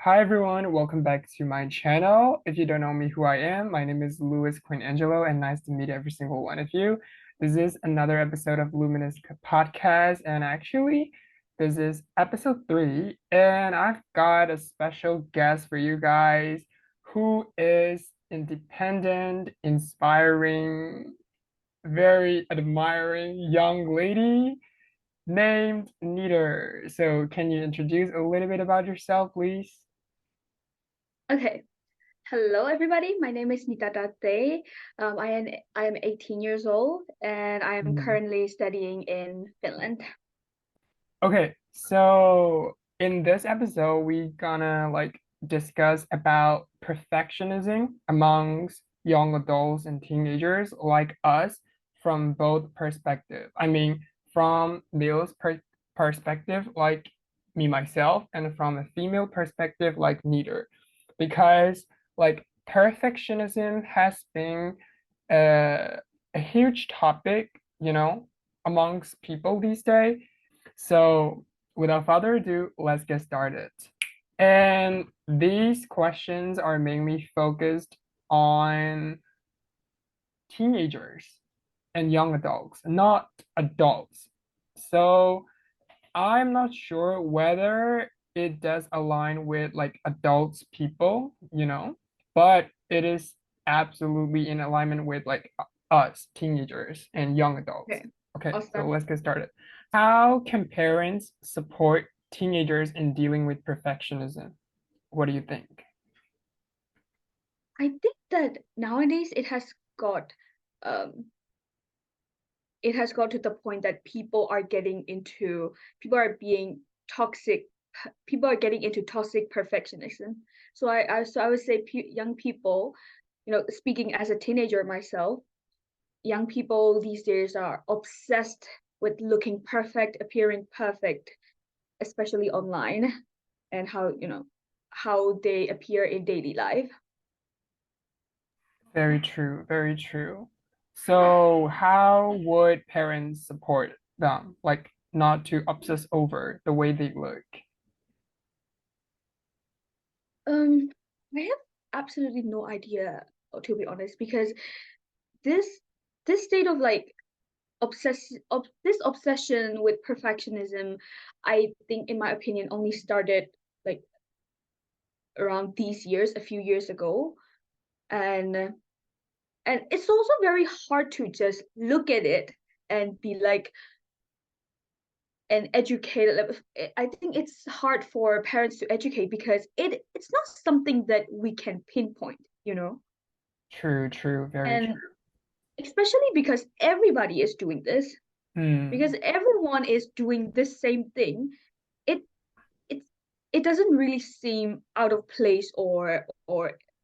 Hi everyone, welcome back to my channel. If you don't know me who I am, my name is Louis Queen Angelo and nice to meet every single one of you. This is another episode of Luminous Podcast and actually this is episode 3 and I've got a special guest for you guys who is independent, inspiring, very admiring young lady named Neater. So can you introduce a little bit about yourself, please? Okay. Hello, everybody. My name is Nita Tate. I am 18 years old and I am Mhm. currently studying in Finland. Okay, so in this episode, we gonna discuss about perfectionism amongst young adults and teenagers like us from both perspective. I mean, from male's perspective, like me myself, and from a female perspective, like neither, because perfectionism has been a, a huge topic, amongst people these days. So, without further ado, let's get started. And these questions are mainly focused on teenagers and young adults, not adults. So, I'm not sure whether it does align with like adults people, but it is absolutely in alignment with like us, teenagers and young adults. Okay, Okay, so awesome. let's get started. How can parents support teenagers in dealing with perfectionism? What do you think? I think that nowadays um it has got to the point that people are being toxic people are getting into toxic perfectionism. So I would say young people, speaking as a teenager myself, young people these days are obsessed with looking perfect, appearing perfect, especially online, and how they appear in daily life. Very true, very true. So, how would parents support them? Like, not to obsess over the way they look. Um, I have absolutely no idea, to be honest, because this this state of like this obsession with perfectionism, I think, in my opinion, only started like around these years, a few years ago, and and it's also very hard to just look at it and be like and educate. I think it's hard for parents to educate because it's not something that we can pinpoint. True, true, very true. And especially because everybody is doing this, Hmm. because everyone is doing this same thing. It it it doesn't really seem out of place, or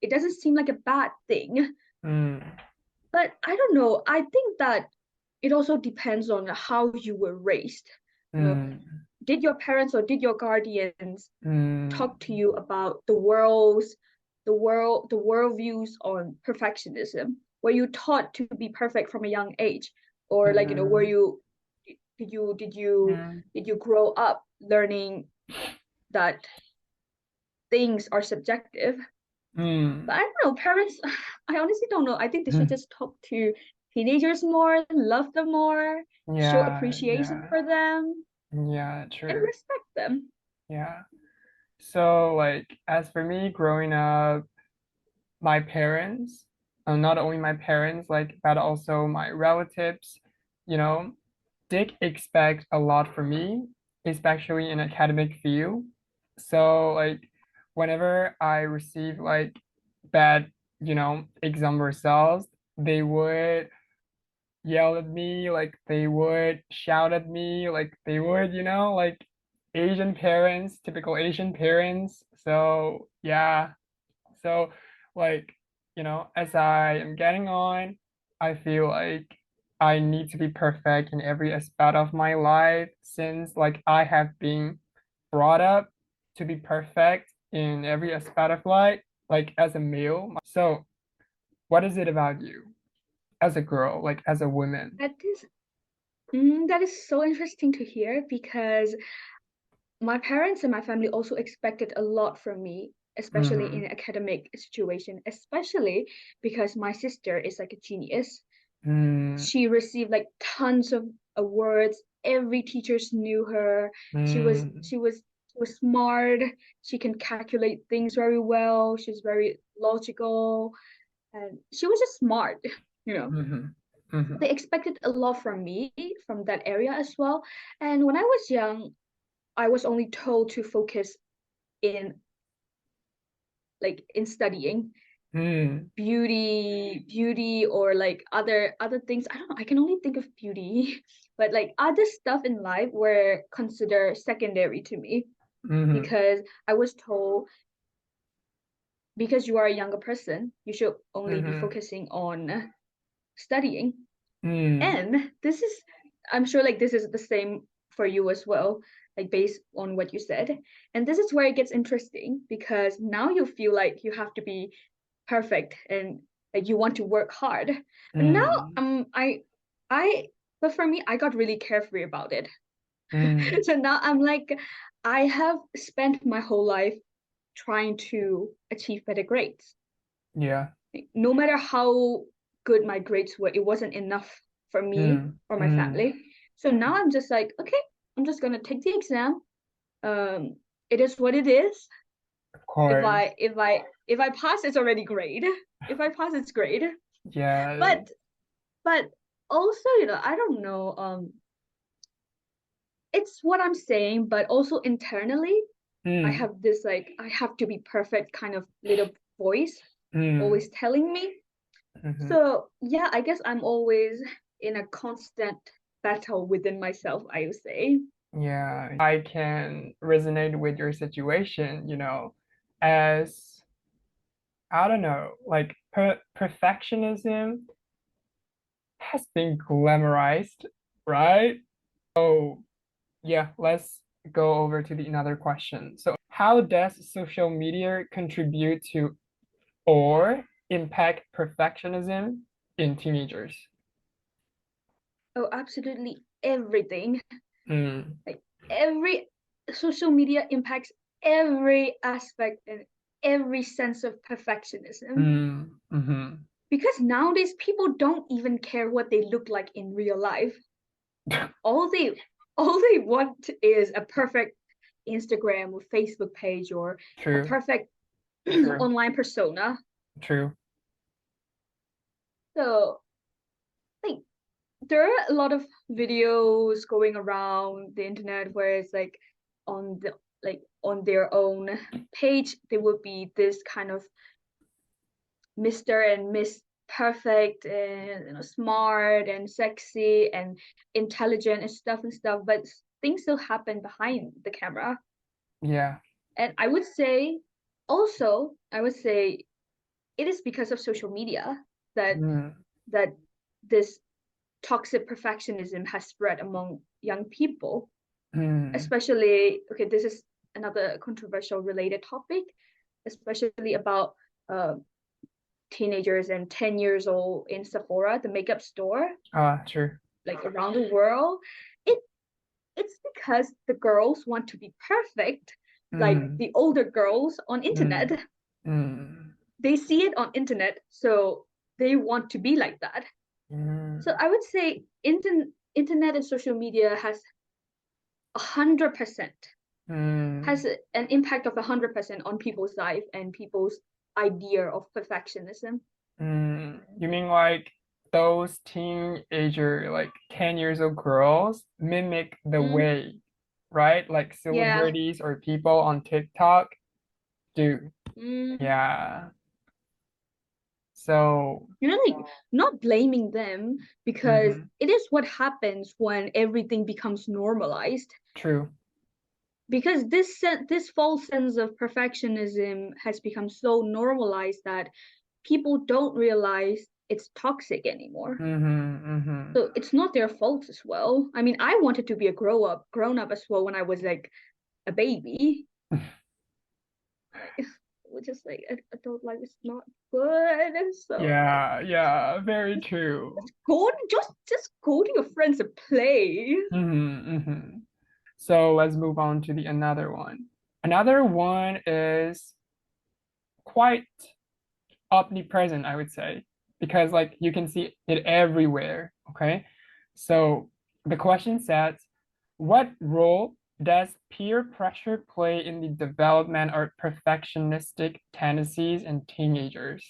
it doesn't seem like a bad thing. Hmm. But I don't know. I think that it also depends on how you were raised. You know, Hmm. did your parents or did your guardians Hmm. talk to you about the world views on perfectionism? Were you taught to be perfect from a young age, or like were Hmm. you did you did you Hmm. did you grow up learning that things are subjective? But Hmm. I don't know, parents. I honestly don't know. I think they should Hmm. just talk to teenagers more, love them more, show Yeah, appreciation yeah, for them, yeah, and true. respect them. Yeah. So, as for me growing up, my parents, not only my parents, but also my relatives, you know, did expect a lot from me, especially in academic field. So, whenever I receive bad, exam results, they would yell at me, like they would shout at me, like they would, Asian parents, typical Asian parents. So, yeah. So, like, as I am getting on, I feel like I need to be perfect in every aspect of my life since I have been brought up to be perfect in every aspect of life, like as a male. So, what is it about you as a girl, like as a woman? That is so interesting to hear because my parents and my family also expected a lot from me, especially in Mm-hmm. an academic situation, especially because my sister is like a genius. Mm, She received like tons of awards. Every teachers knew her. She was mm, she was she was smart. She can calculate things very well. She's very logical, and she was just smart, you know. mm-hmm. Mm-hmm. They expected a lot from me from that area as well. And when I was young, I was only told to focus in in studying Mm, beauty or like other things. I don't know, I can only think of beauty, but like other stuff in life were considered secondary to me, mm-hmm. because I was told, because you are a younger person, you should only be Mm-hmm. focusing on studying. Mm, And this is, I'm sure like this is the same for you as well, like based on what you said. And this is where it gets interesting, because now you feel like you have to be perfect, and like you want to work hard. But now mm, I but for me, I got really carefree about it. mm. So now I'm like, I have spent my whole life trying to achieve better grades. Yeah. No matter how good my grades were, it wasn't enough for me Mm, or my mm. family. So now I'm just like, okay, I'm just gonna take the exam. Um, it is what it is. Of If course. I pass, it's already great. If I pass, it's great. Yeah. But but also, I don't know. It's what I'm saying, but also internally, I Mm, have this like I have to be perfect kind of little voice mm, always telling me. mm-hmm. So yeah, I guess I'm always in a constant battle within myself, I would say. Yeah. I can resonate with your situation, as I don't know, like perfectionism has been glamorized, right? Oh, yeah, let's go over to the another question. So, how does social media contribute to or impact perfectionism in teenagers? Oh, absolutely everything. Mm, Like every social media impacts every aspect and every sense of perfectionism. mm, mm-hmm. Because nowadays people don't even care what they look like in real life. All they all they want is a perfect Instagram or Facebook page, or a True, perfect true, online persona. true. So like there are a lot of videos going around the internet where it's like on their own page there would be this kind of Mr. and Miss Perfect, and smart and sexy and intelligent and stuff, but things still happen behind the camera. Yeah. And I would say it is because of social media that Mm, that this toxic perfectionism has spread among young people, mm. especially, okay, this is another controversial related topic, especially about uh, teenagers and 10 years old in Sephora, the makeup store, Ah, true. like around the world. It it's because the girls want to be perfect, like Mm, the older girls on internet. mm, mm, They see it on internet, so they want to be like that. So mm, I would say internet and social media has 100% mm. has an impact of 100% on people's life and people's idea of perfectionism. You mean like those teenager, like 10 years old girls mimic the Mm, way, right? Like yeah. celebrities or people on TikTok do. Mm, Yeah. So, like not blaming them, because mhm, it is what happens when everything becomes normalized. true. Because this false sense of perfectionism has become so normalized that people don't realize it's toxic anymore. Mm-hmm. So it's not their fault as well. I mean, I wanted to be a grown up as well when I was like a baby. Which is like adult life is not good. So like Yeah, yeah, very true. just go to your friends and play. Mm-hmm. So let's move on to the another one. Another one is quite omnipresent, I would say, because like you can see it everywhere. Okay. So the question says, what role does peer pressure play in the development or perfectionistic tendencies in teenagers?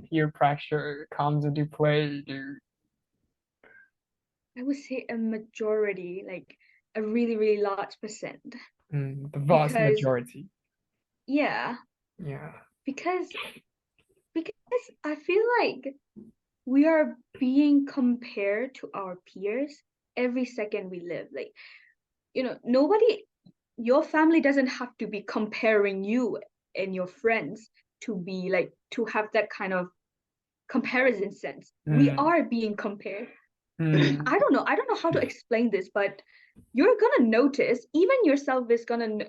Peer pressure comes into play, dude. I would say a majority, like a really, really large percent. The vast Because majority. yeah, Yeah. because because I feel like we are being compared to our peers every second we live. Like, nobody, your family doesn't have to be comparing you and your friends to be like to have that kind of comparison sense. We Mm, are being compared. mm, I don't know how to explain this, but you're gonna notice, even yourself is gonna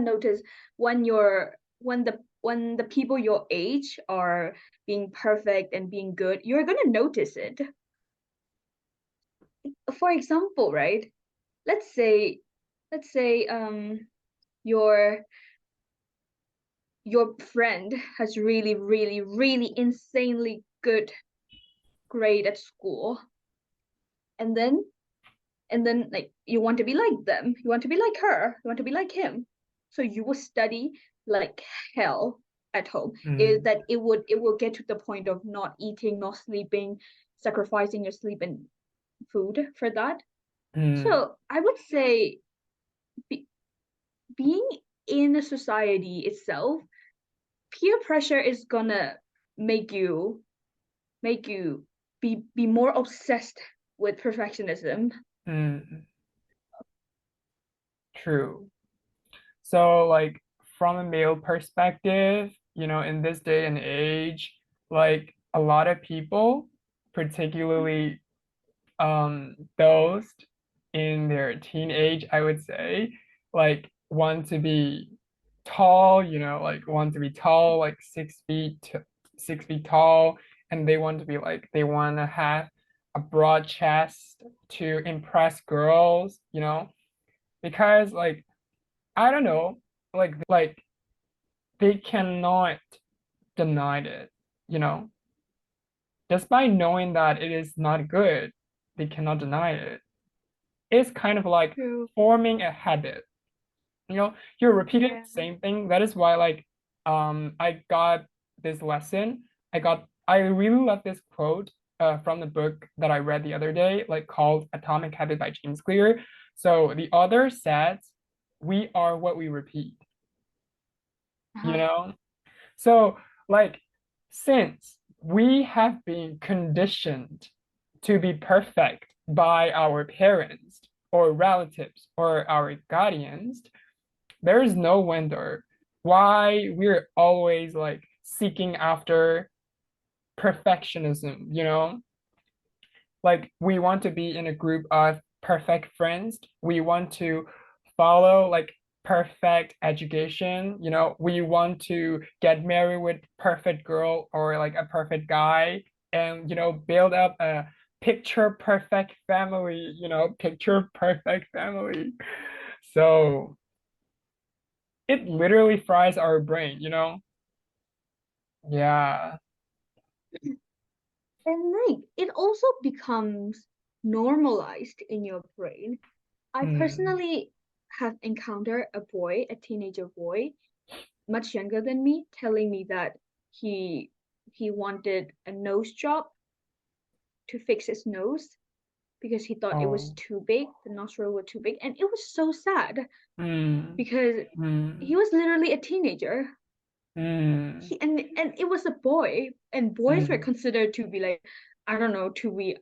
notice when the people your age are being perfect and being good, you're gonna notice it. For example, right? Let's say let's say your friend has really, really, really insanely good grade at school, and then like you want to be like them, you want to be like her, you want to be like him, so you will study like hell at home. Is mm, that it will get to the point of not eating, not sleeping, sacrificing your sleep and food for that. mm, So I would say be, being in a society itself, peer pressure is gonna make you make you be more obsessed with perfectionism. mm. True. So, like, from a male perspective, in this day and age, like, a lot of people, particularly those in their teenage, I would say, like, want to be tall, like, want to be tall, like 6 feet tall, and they want to have a broad chest to impress girls, because, like, I don't know, like they cannot deny it, you know. Despite knowing that it is not good, they cannot deny it. It's kind of like True. forming a habit. You're repeating Yeah. the same thing. That is why, like, I got this lesson. I really love this quote from the book that I read the other day, like called Atomic Habit by James Clear. So the author says, we are what we repeat, you Uh-huh. know? So, like, since we have been conditioned to be perfect by our parents or relatives or our guardians, there is no wonder why we're always like seeking after perfectionism, Like, we want to be in a group of perfect friends. We want to follow like perfect education. We want to get married with perfect girl or like a perfect guy and build up a picture perfect family, picture perfect family. So it literally fries our brain. Yeah. And like it also becomes normalized in your brain. I Hmm. personally have encountered a teenager boy, much younger than me, telling me that he he wanted a nose job to fix his nose because he thought it was Oh. too big, the nostril were too big, and it was so sad Hmm. because he Hmm. was literally a teenager. Hmm. And it was a boy, and boys were Hmm. considered to be like, I don't know, to be,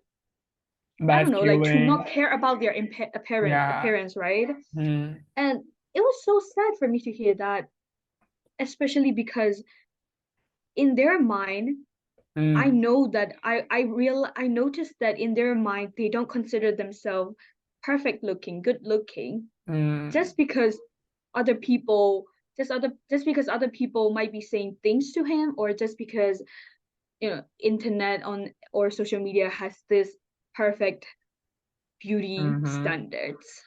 I don't know, like to Masculine. not care about their Yeah. appearance, right? Mm, And it was so sad for me to hear that, especially because in their mind, I mm, know that I noticed that in their mind they don't consider themselves perfect looking, good looking, mm, just because other people just because other people might be saying things to him, or just because internet on or social media has this perfect beauty Mm-hmm. standards.